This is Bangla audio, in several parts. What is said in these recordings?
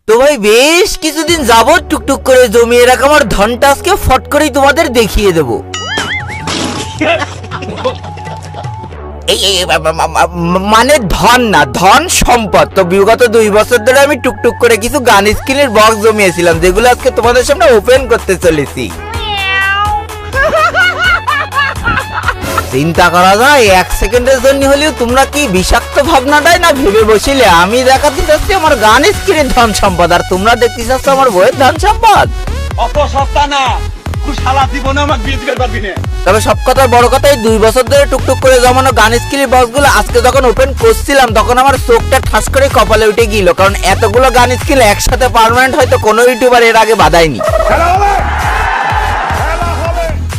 তো ভাই বেশ কিছুদিন যাবত টুকটুক করে জমিয়ে রাখা আমার ধনটা আজকে ফট করেই তোমাদের দেখিয়ে দেবো। মানে ধন না, ধন সম্পদ। তো বিগত 2 বছর ধরে আমি টুকটুক করে কিছু গান স্ক্রিনের বক্স জমিয়েছিলাম, যেগুলো আজকে তোমাদের সামনে ওপেন করতে চলেছি। চিন্তা করা যায় 1 সেকেন্ডের জন্য হলেও তোমরা কি বিষাক্ত ভাবনাটাই না ভেবে বসিলে আমি দেখাতে চাচ্ছি আমার গান স্ক্রিনের ধন সম্পদ, আর তোমরা দেখতে চাচ্ছ আমার বইয়ের ধন সম্পদ। অত সস্তা না, শালা জীবনে আমাকে বিয়ে দিতে পারবি না। তবে সব কথার বড় কথাই 2 বছর ধরে টুকটুক করে জমানো গান স্ক্রিনের বক্সগুলো আজকে যখন ওপেন করছিলাম তখন আমার চোখটা ঠাস করে কপালে উঠে গেল, কারণ এতগুলো গান স্ক্রিন একসাথে পার্মানেন্ট হয়তো কোনো ইউটিউবার এর আগে বাধায়নি।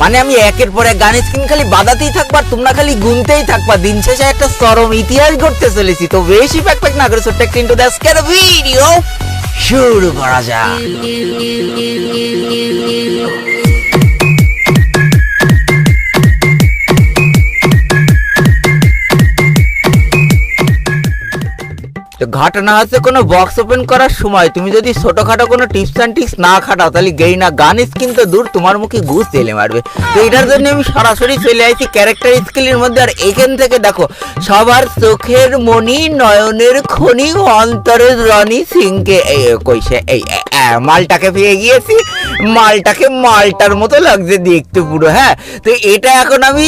মানে আমি একের পর এক গান স্ক্রিন খালি বাদাতেই থাকবা, তোমরা খালি গুনতেই থাকবা, দিন শেষে একটা চরম ইতিহাস গড়তে চলেছি। তো বেশি প্যাক না করে ছোট্ট একটা ইন্ট্রো দিয়ে আজকের ভিডিও শুরু করা যাক। ঘটনা হচ্ছে কোনো বক্স ওপেন করার সময় তুমি যদি ছোটখাটো কোনো টিপস অ্যান্ড ট্রিক্স না খাটাও তাহলে গেই না গান স্কিন তো দূর, তোমার মুখে ঘুষ তেলে মারবে। তো এটার জন্য আমি সরাসরি চলে আসছি ক্যারেক্টার স্কিলের মধ্যে। আর এখান থেকে দেখো সবার চোখের মণি, নয়নের খনি, অন্তরের রনি সিংকে কইছে এই মালটাকে পেয়ে গিয়েছি। মালটাকে মালটার মতো লাগছে দেখতে পুরো। হ্যাঁ, তো এটা এখন আমি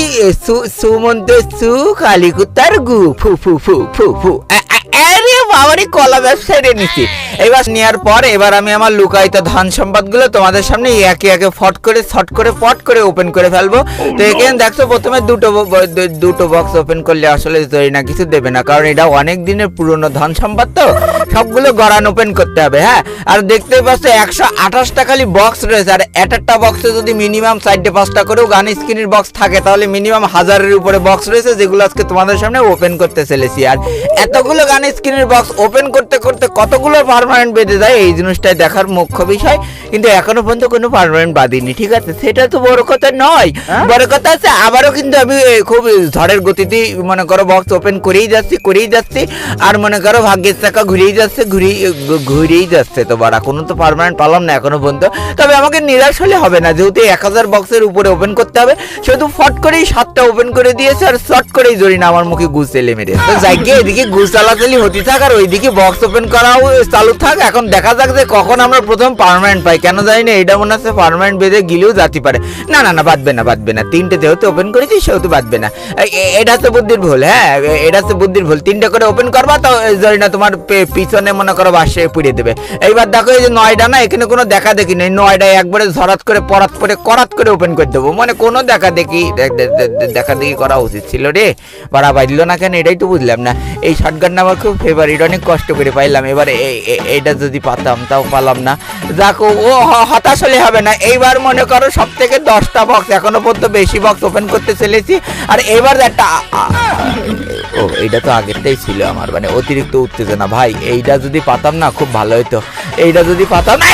সুমন্ত সু কালিকুত্তার গু ফু ফু ফু ফু ফু বাবারে কলা ব্যবসায় নিচ্ছি। এবার নেওয়ার পর এবার আমি আমার লুকায়িত ধন সম্পদ গুলো তোমাদের সামনে একে একে ফট করে শর্ট করে পট করে ওপেন করে ফেলবো। তো এখানে দেখছো প্রথমে দুটো বক্স ওপেন করলে আসলে জরি না কিছু দেবে না, কারণ এটা অনেক দিনের পুরনো ধন সম্পদ, তো সবগুলো গড়ান ওপেন করতে হবে। হ্যাঁ, আর দেখতেই পাচ্ছ 128টা খালি বক্স রয়েছে, আর একটা বক্সে যদি মিনিমাম 4-5টা করেও গান স্ক্রিনের বক্স থাকে তাহলে মিনিমাম 1000-এর উপরে বক্স রয়েছে, যেগুলো আজকে তোমাদের সামনে ওপেন করতে চলেছি। আর এতগুলো গান স্ক্রিনের বক্স ওপেন করতে করতে কতগুলো পার্মানেন্ট বেঁধে যায় এই জিনিসটাই দেখার মুখ্য বিষয়, কিন্তু এখনো পর্যন্ত কোনো পার্মানেন্ট বাঁধিনি। ঠিক আছে, সেটা তো বড় কথা নয়, বড় কথা আছে আবারও কিন্তু আমি খুব ঝড়ের গতিতে মনে করো বক্স ওপেন করেই যাচ্ছি আর মনে করো ভাগ্যের চাকা ঘুরেই যাচ্ছে। তো বাড়া কোনো তো পার্মানেন্ট পালাম না এখনো পর্যন্ত। তবে আমাকে নিরাশ হলে হবে না, যেহেতু 1000 বক্সের উপরে ওপেন করতে হবে, সেহেতু ফট করেই 7টা ওপেন করে দিয়েছে আর শর্ট করেই জরি না আমার মুখে ঘুষ এলে মেরে। তো যাই গিয়ে এদিকে ঘুষ চালাচালি হতে থাক আর ওইদিকে বক্স ওপেন করাও চালু থাক। এখন দেখা যাক যে কখন আমরা প্রথম পার্মানেন্ট পাই। কেন জানি না, এটা মনে হচ্ছে পার্মানেন্ট বেঁধে গিলেও যেতে পারে। না, বাঁধবে না, 3টে যেহেতু ওপেন করেছি সেহেতু বাঁধবে না। এটা হচ্ছে বুদ্ধির ভুল। হ্যাঁ, এটা হচ্ছে বুদ্ধির ভুল। 3টে করে ওপেন করবা তো জানি না তোমার পিছনে মনে করো বাসে পুড়িয়ে দেবে। এইবার দেখো এই যে 9টা না, এখানে কোনো দেখা দেখি নেই, 9টায় একবারে ঝরাত করে করাত করে ওপেন করে দেবো। মানে কোনো দেখা দেখি করা উচিত ছিল রে, বাড়া বাজলো না কেন এটাই তো বুঝলাম না। এই শটগানটা আমার খুব ফেভারিট, অনেক কষ্ট করে পাইলাম। এবার এইটা যদি পাতাম তাও পালাম না। দেখো ও হতাশ হলে হবে না, এইবার মনে করো সব থেকে 10টা বক্স, এখনো পর্যন্ত বেশি বক্স ওপেন করতে চলেছি। আর এবার একটা এইটা তো আগেরটাই ছিল আমার, মানে অতিরিক্ত উত্তেজনা ভাই। এইটা যদি পাতাম না খুব ভালো হতো, এইটা যদি পাতাম না।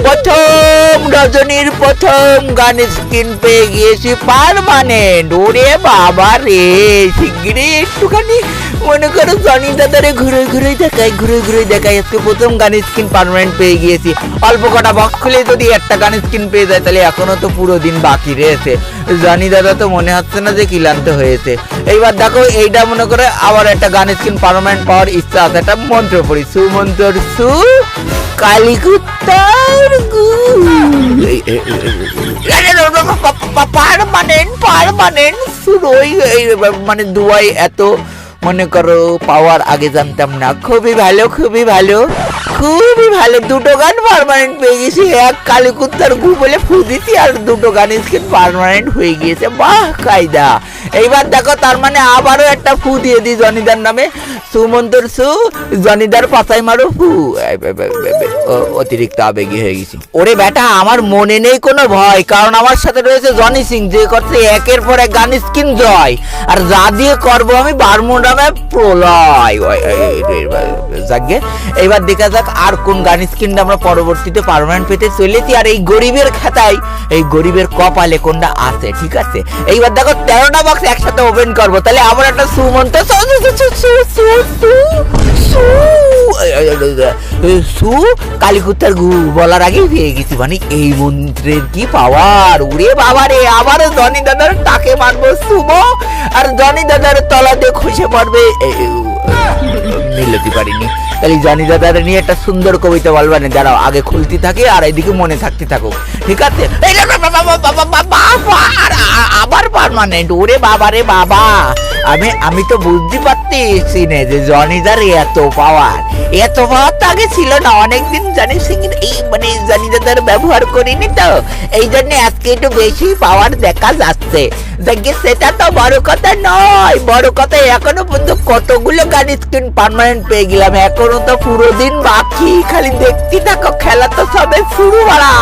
প্রথম রজনীর প্রথম গান স্ক্রিন পেয়ে গিয়েছি পার্মানেন্ট। ওরে বাবা রে, শিগগিরই একটুখানি মনে করো জনি দাদারে ঘুরে দেখাই আজকে প্রথম গান স্ক্রিন পার্মানেন্ট পেয়ে গিয়েছি। অল্প কটা বক্স খুলে যদি একটা গান স্ক্রিন পেয়ে যায় তাহলে এখনো তো পুরো দিন বাকি রয়েছে। জনি দাদা তো মনে হচ্ছে না যে ক্লান্ত হয়েছে। এইবার দেখো এইটা মনে করে আবার একটা গান স্ক্রিন পার্মানেন্ট পাওয়ার ইচ্ছা আছে। একটা মন্ত্র পড়ি, সুমন্তর সু কালিকুত্তার গু পার্মানেন্ট সুরই। মানে দুয়াই এত মনে করো পাওয়ার আগে জানতাম না। খুবই ভালো 2টো গান পার্মানেন্ট পেয়ে গেছি। এক কালিকুত্তার গু বলে ফু দিছি আর 2টো গান স্ক্রিন পার্মানেন্ট হয়ে গিয়েছে। বাহ কায়দা। এইবার দেখো তার মানে আবারও একটা ফু দিয়ে দিই জনিদার নামে, সুমন্তর সু জনিদার পাতায় মারো ফু। অতিরিক্ত আবেগী হয়ে গেছি। ওরে বেটা, আমার মনে নেই কোনো ভয়, কারণ আমার সাথে রয়েছে জনি সিং, যে করছে একের পর এক গান স্ক্রিন জয়। আর যা দিয়ে করবো আমি বারমুডামে প্রলয়। যাকে এইবার দেখা যাক আর কোন গান স্ক্রিনটা আমরা পরবর্তীতে পার্মানেন্ট পেতে চলেছি। আর এই গরিবের খাতায়, এই গরিবের কপালে কোনটা আছে। ঠিক আছে, এইবার দেখো 13টা বক্স একসাথে ওপেন করবো, তাহলে আমার একটা সুমন্ত সু কালীকুত্তার গু বলার আগেই পেয়ে গেছি। মানে এই মন্ত্রের কি পাওয়ার! উড়ে বাবা রে, আবারও জনি দাদার তাকে মারবো সুমো, আর জনি দাদার তলা দিয়ে খসে পড়বে। মিলতে পারিনি, তাহলে জনি দাদার নিয়ে একটা সুন্দর কবিতা বলবা না, যারা আগে খুলতে থাকে আর এদিকে মনে থাকতে থাকুক, ঠিক আছে? আবার পার্মানেন্ট, ওরে বাবা রে বাবা, আমি তো বুঝতে পারতেছি না যে জনিদার এত পাওয়ার তো আগে ছিল না। অনেকদিন জানিস এই মানে জনি দাদার ব্যবহার করিনি, তো এই জন্য আজকে একটু বেশি পাওয়ার দেখা যাচ্ছে। দেখি সেটা তো বড় কথা নয়, বড় কথা এখনো পর্যন্ত কতগুলো গান স্ক্রিন পার্মানেন্ট পেয়ে গেলাম, এখনো তো পুরো দিন বাকি। খালি দেখতে থাকো, খেলা তো সবে শুরু। বাড়া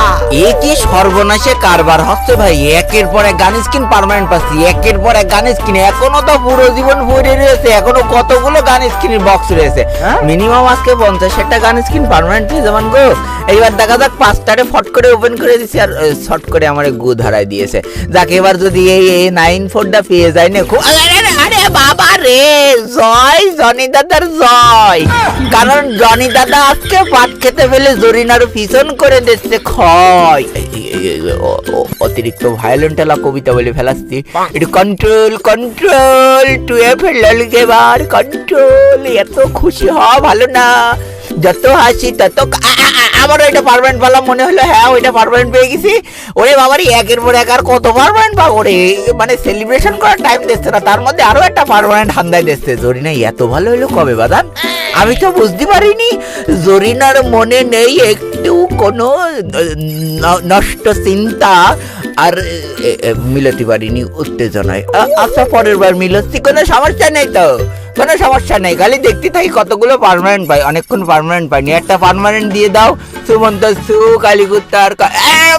এ কি সর্বনাশে কারবার হচ্ছে ভাই, একের পর এক গান স্ক্রিন পার্মানেন্ট পাচ্ছি, একের পর এক গান স্ক্রিন। এখনো তো পুরো জীবন ভরে রয়েছে, এখনো কতগুলো গান স্ক্রিনের বক্স রয়েছে। মিনিমাম আজকে 50-60টা গান স্ক্রিন পার্মানেন্ট পেয়ে যাবেন গো। এইবার দেখা যাক 5টারে ফট করে ওপেন করে দিছি, আর শর্ট করে আমার গু ধরাই দিয়েছে। যাকে এবার যদি এই 9-4টা পেয়ে যায় না, খুব আরে বাবা রে, জয় জনি দাদার জয়। কারণ জনি দাদা আজকে পাট খেতে ফেলে জরিনার পিছন করে দিচ্ছে ক্ষয়। অতিরিক্ত ভায়োলেন্ট এলা কবিতা বলে ফেলাচ্ছি, একটু কন্ট্রোল কন্ট্রোল টু এ ফেলাল এবার কন্ট্রোল। এত খুশি হওয়া ভালো না, যত হাসি তত। আবার ওইটা পার্মানেন্ট পেলাম, মনে হলো হ্যাঁ ওইটা পার্মানেন্ট পেয়ে গেছি। ওরে বাবারই একের পর এক আর কত পার্মানেন্ট পাবো রে, মানে সেলিব্রেশন করার টাইম দিচ্ছে না, তার মধ্যে আরো একটা পার্মানেন্ট হান্দায় দিচ্ছে। জরিনা এত ভালো হলো কবে বাদান? আমি তো বুঝতে পারিনি জরিনার মনে নেই একটু কোনো নষ্ট চিন্তা, আর মিলাতে পারিনি উত্তেজনায়। আচ্ছা পরের বার মিলচ্ছি, কোনো সমস্যা নেই তো, কোনো সমস্যা নেই। খালি দেখতে থাকি কতগুলো পার্মানেন্ট পাই, অনেকক্ষণ পার্মানেন্ট পাইনি। একটা পার্মানেন্ট দিয়ে দাও সুমন্ত সু কালীকুত্তার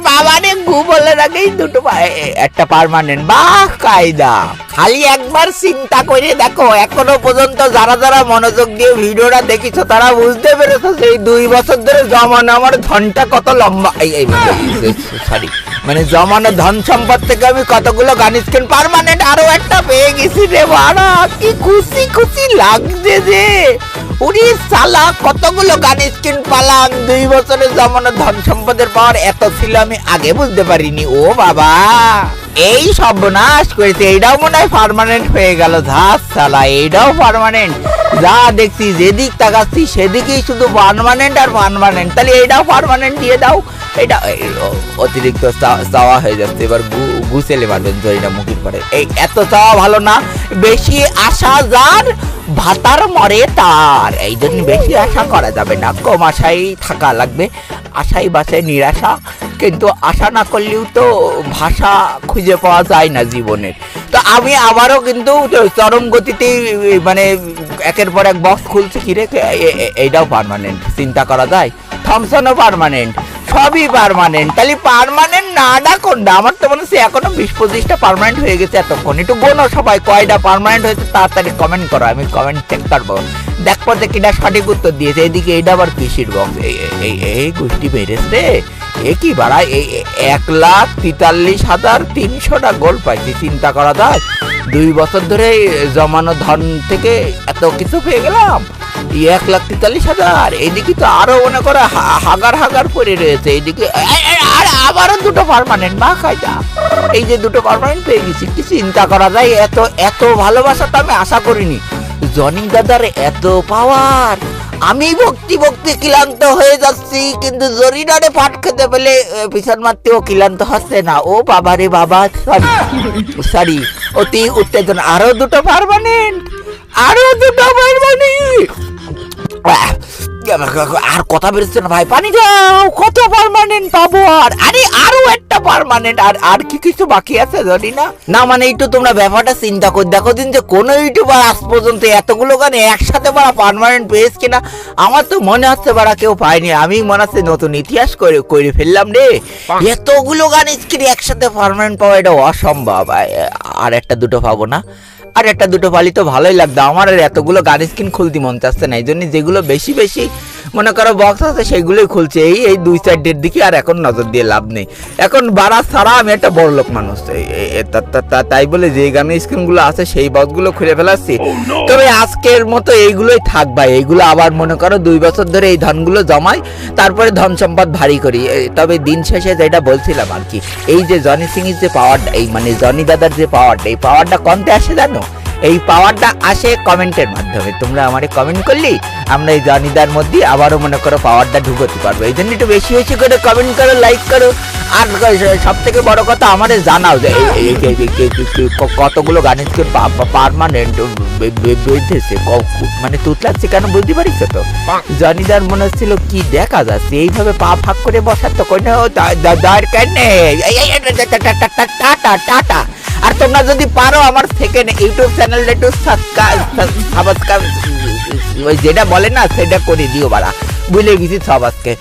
বাবা রে, গু বলার আগেই দুটো একটা পার্মানেন্ট। বাহ কায়দা। খালি একবার চিন্তা করে দেখো, এখনো পর্যন্ত যারা যারা মনোযোগ দিয়ে ভিডিওটা দেখিছো তারা বুঝতে পেরেছো সেই 2 বছর ধরে জমানো আমার ধনটা কত লম্বা। সরি, মানে জমানো ধন সম্পদ থেকে আমি কতগুলো গান স্ক্রিন পার্মানেন্ট আরো একটা পেয়ে গেছি রে বাড়া। কি খুশি খুশি লাগছে যে, উনি সালা কতগুলো গান স্ক্রিন পালাম। 2 বছরে জমানো ধন সম্পদের পাওয়ার এত ছিল আমি আগে বুঝতে পারিনি। ও বাবা, এই সর্বনাশ করেছে। এইটাও মনে হয় পার্মানেন্ট হয়ে গেল। ধাস সালা, এইটাও পার্মানেন্ট। যা দেখছি যেদিক তাকাচ্ছি সেদিকেই শুধু পার্মানেন্ট আর পার্মানেন্ট। তাহলে এইটাও পার্মানেন্ট দিয়ে দাও। এটা অতিরিক্ত চাওয়া হয়ে যাচ্ছে, এবার গুছেলে মারবেন জরিনা মুখের পরে। এই এত চাওয়া ভালো না, বেশি আশা যার ভাতার মরে তার। এই জন্য বেশি আশা করা যাবে না, কম আশাই থাকা লাগবে। আশাই বাসায় নিরাশা, কিন্তু আশা না করলেও তো ভাষা খুঁজে পাওয়া যায় না জীবনের। তো আমি আবারও কিন্তু চরম গতিতে মানে একের পর এক বক্স খুলছে। কি রে, এইটাও পার্মানেন্ট, চিন্তা করা যায়। থমসনও পার্মানেন্ট, সবই পার্মানেন্ট। তাহলে পার্মানেন্ট নাটা কোনটা? আমার তো মনে হচ্ছে এখনো 20-25টা পার্মানেন্ট হয়ে গেছে এতক্ষণ। একটু গোনো সবাই কয়টা পার্মানেন্ট হয়েছে, তাড়াতাড়ি কমেন্ট করো, আমি কমেন্ট চেক করবো। দেখবো যে কিনা সঠিক উত্তর দিয়েছে। এদিকে এইটা আবার পিসির বক্স। এই গোষ্ঠী বেড়েছে, এ কি বাড়ায়? 1,43,300টা গোল পাইছি, চিন্তা করা যায়। 2 বছর ধরে জমানো ধন থেকে এত কিছু পেয়ে গেলাম। 1,43,000। এইদিকে তো আরো মনে করে হাগার হাগার পড়ে রয়েছে। এইদিকে আবারও 2টো পার্মানেন্ট। মা খাইটা, এই যে 2টো পার্মানেন্ট পেয়ে গেছি, কি চিন্তা করা যায়? এত ভালোবাসা তো আমি আশা করিনি। জনি দাদার এত পাওয়ার। আমি ভক্তি ক্লান্ত হয়ে যাচ্ছি, কিন্তু জরিনারে পাট খেতে পেলে পিছন মারতেও ক্লান্ত হচ্ছে না। ও বাবা রে বাবা, সরি অতি উত্তেজনা। আরো 2টো পার্মানেন্ট, আরো 2টো পার্মানেন্ট। আর কথা বেরোচ্ছে না ভাই, পানি দাও। কত পার্মানেন্ট পাবো? আর আরে আরো একটা পার্মানেন্ট। আর কি কিছু বাকি আছে জানি না। না মানে একটু তোমরা ব্যাপারটা চিন্তা করে দেখো দিন, যে কোনো ইউটিউবার আজ পর্যন্ত এতগুলো গান একসাথে বাড়া পার্মানেন্ট পেয়েছে কিনা। আমার তো মনে হচ্ছে বাড়া কেউ পায়নি। আমি মনে হচ্ছে নতুন ইতিহাস করে ফেললাম রে। এতগুলো গান স্ক্রিন একসাথে পার্মানেন্ট পাওয়া এটা অসম্ভব। আর 1-2টো পাবো না? আর 1-2টো পালি তো ভালোই লাগতো। আমার আর এতগুলো গান স্ক্রিন খুলতে মন চাচ্ছে না। এই জন্য যেগুলো বেশি বেশি মনে করো বক্স আছে সেইগুলোই খুলছে, এই 2-4 দিকে আর এখন নজর দিয়ে লাভ নেই। এখন বাড়া ছাড়া আমি একটা বড় লোক মানুষ, তাই বলে যে গানের স্ক্রিনগুলো আছে সেই বক্সগুলো খুলে ফেলাচ্ছি। তবে আজকের মতো এইগুলোই থাক ভাই, এইগুলো আবার মনে করো 2 বছর ধরে এই ধনগুলো জমাই, তারপরে ধন সম্পদ ভারী করি। তবে দিন শেষে যেটা বলছিলাম আর কি, এই যে জনি সিং এর যে পাওয়ারটা, এই মানে জনি দাদার যে পাওয়ারটা, এই পাওয়ারটা কোনতে আসে জানো? এই পাওয়ারটা আসে কমেন্টের মাধ্যমে। তোমরা আমারে কমেন্ট করলেই আমরা এই জনিদার মধ্যে আবারও মনে করো পাওয়ারটা ঢুকতে পারবো। এই জন্য একটু বেশি বেশি করে কমেন্ট করো, লাইক করো, আর সব থেকে বড় কথা আমারে জানাও যে কতগুলো গানের পার্মানেন্ট বেঁধেছে, মানে তুতলাচ্ছে কেন বুঝতে পারিস তো? জনিদার মনে হচ্ছিল কি দেখা যাচ্ছে, এইভাবে পা ফাঁক করে বসার তো কোনো দরকার নেই। Tata tata. আর তোমরা যদি পারো আমার সেকেন্ড ইউটিউব চ্যানেলটা একটু সাবস্ক্রাইব, যেটা বলে না সেটা করে দিও বাড়া, ভুলে গেছি সব আজকে।